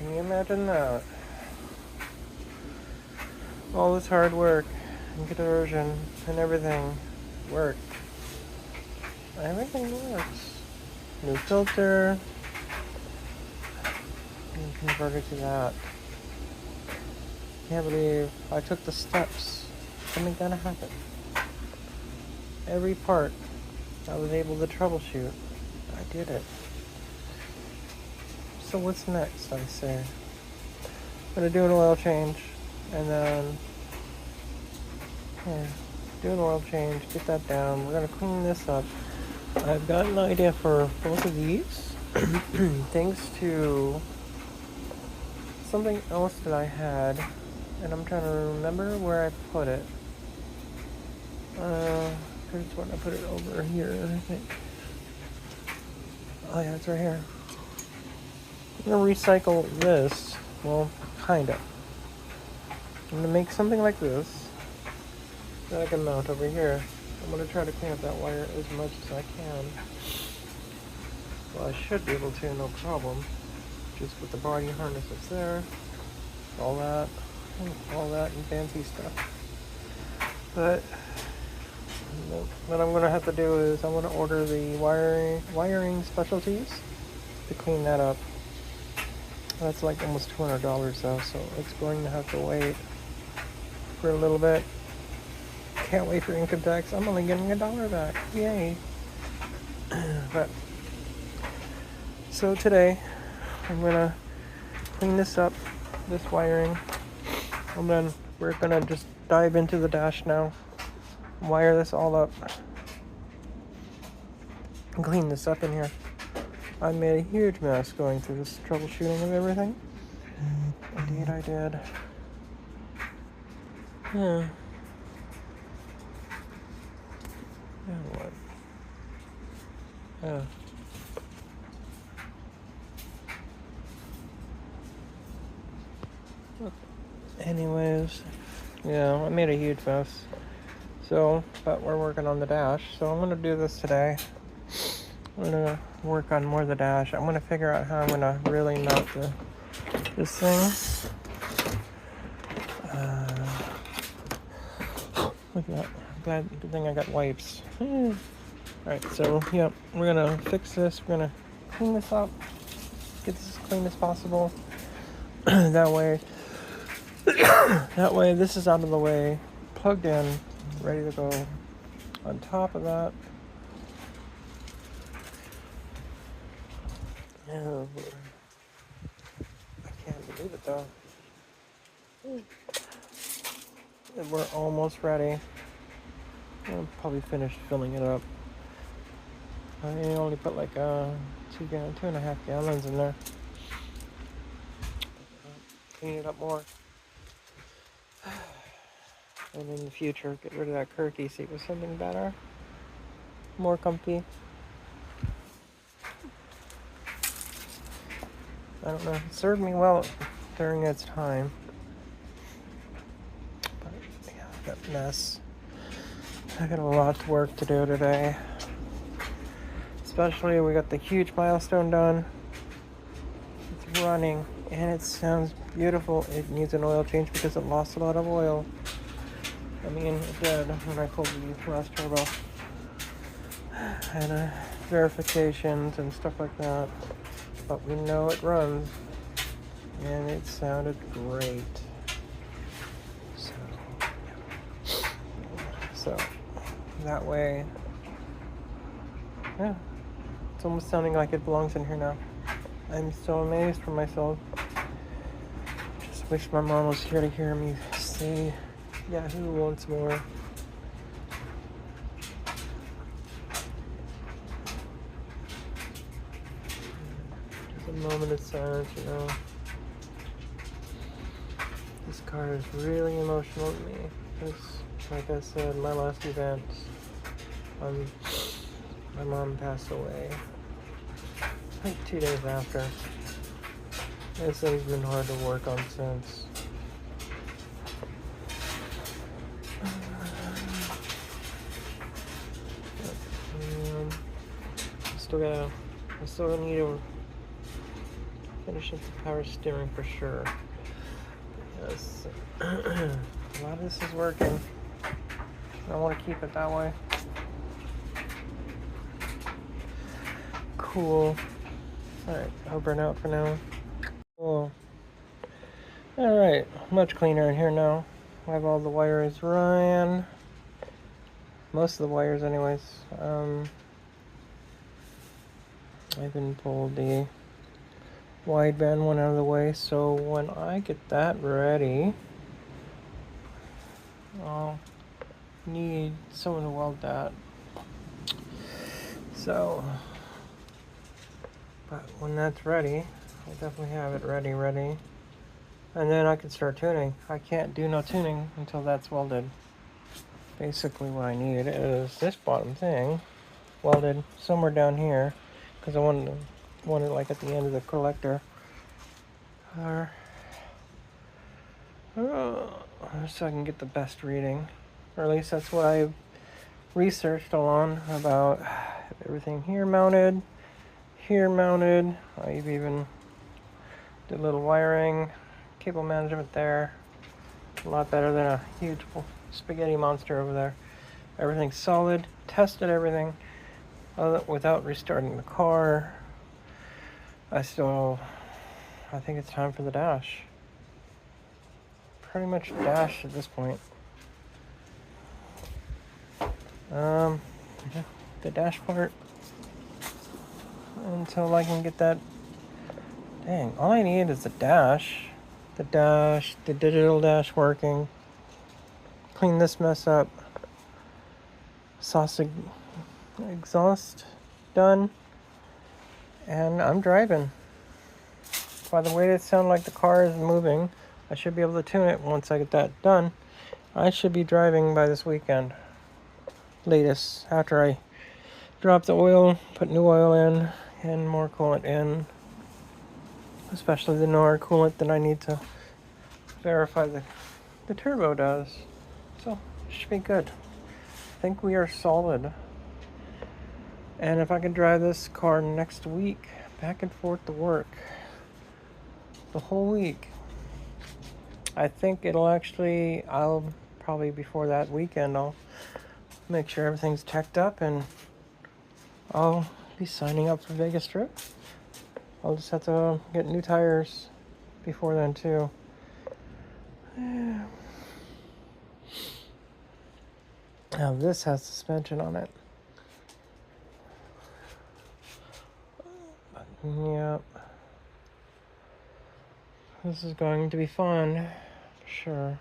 Can you imagine that? All this hard work and conversion and everything worked. Everything works. New filter. And converted to that. Can't believe I took the steps. Something gonna happen. Every part I was able to troubleshoot. I did it. So what's next, I say? I'm gonna do an oil change and then do an oil change, get that down. We're gonna clean this up. I've got an idea for both of these. Thanks to something else that I had, and I'm trying to remember where I put it. Here's when I put it over here, I think. Oh yeah, it's right here. I'm gonna recycle this. Well, kinda. I'm gonna make something like this that I can mount over here. I'm gonna try to clean up that wire as much as I can. Well, I should be able to, no problem. Just with the body harness that's there, all that and fancy stuff. But what I'm gonna have to do is I'm gonna order the wiring specialties to clean that up. That's like almost $200 though, so it's going to have to wait for a little bit. Can't wait for income tax. I'm only getting $1 back. Yay. But so today I'm gonna clean this up, this wiring, and then we're gonna just dive into the dash now, wire this all up, and clean this up in here. I made a huge mess going through this troubleshooting of everything. Indeed I did. Yeah. Yeah, what? Yeah. Anyways, yeah, I made a huge mess. So, but we're working on the dash. So I'm gonna do this today. I'm gonna work on more of the dash. I'm gonna figure out how I'm gonna really mount this thing. Look at that. Good thing I got wipes. Alright, so yeah, we're gonna fix this. We're gonna clean this up. Get this as clean as possible. That way this is out of the way, plugged in, ready to go. On top of that, I can't believe it though. We're almost ready. I'll probably finish filling it up. I only put like 2.5 gallons in there. Clean it up more. And in the future, get rid of that Kirky seat with something better, more comfy. I don't know. It served me well during its time. But yeah, that mess. I got a lot of work to do today. Especially we got the huge milestone done. It's running and it sounds beautiful. It needs an oil change because it lost a lot of oil. I mean, it did when I pulled the last turbo. And verifications and stuff like that. But we know it runs. And it sounded great. So that way, yeah, it's almost sounding like it belongs in here now. I'm so amazed for myself. Just wish my mom was here to hear me say Yahoo once more. Just a moment of silence, you know. This car is really emotional to me. Because, like I said, my last event, my mom passed away. Like 2 days after. This thing's been hard to work on since. I still need to Finish up the power steering for sure. Yes. A lot of this is working. I want to keep it that way. Cool. Alright, I'll burn out for now. Cool. Alright, much cleaner in here now. I have all the wires ran. Most of the wires anyways. I even pulled the wideband one out of the way, so when I get that ready, I'll need someone to weld that. So, but when that's ready, I'll definitely have it ready. And then I can start tuning. I can't do no tuning until that's welded. Basically what I need is this bottom thing welded somewhere down here, because I want it like at the end of the collector. So I can get the best reading. Or at least that's what I've researched on about everything here mounted. I've even did a little wiring, cable management there. A lot better than a huge spaghetti monster over there. Everything's solid. Tested everything without restarting the car. I think it's time for the dash. Pretty much dash at this point. Yeah, the dash part until I can get that. Dang, all I need is the digital dash working. Clean this mess up. Sausage exhaust done. And I'm driving. By the way it sounds like the car is moving, I should be able to tune it once I get that done. I should be driving by this weekend. Latest, after I drop the oil, put new oil in, and more coolant in. Especially the NOR coolant that I need to verify the turbo does. So, it should be good. I think we are solid. And if I can drive this car next week, back and forth to work, the whole week, I think I'll probably before that weekend, I'll make sure everything's teched up and I'll be signing up for Vegas trip. I'll just have to get new tires before then too. Now this has suspension on it. Yep. This is going to be fun, for sure.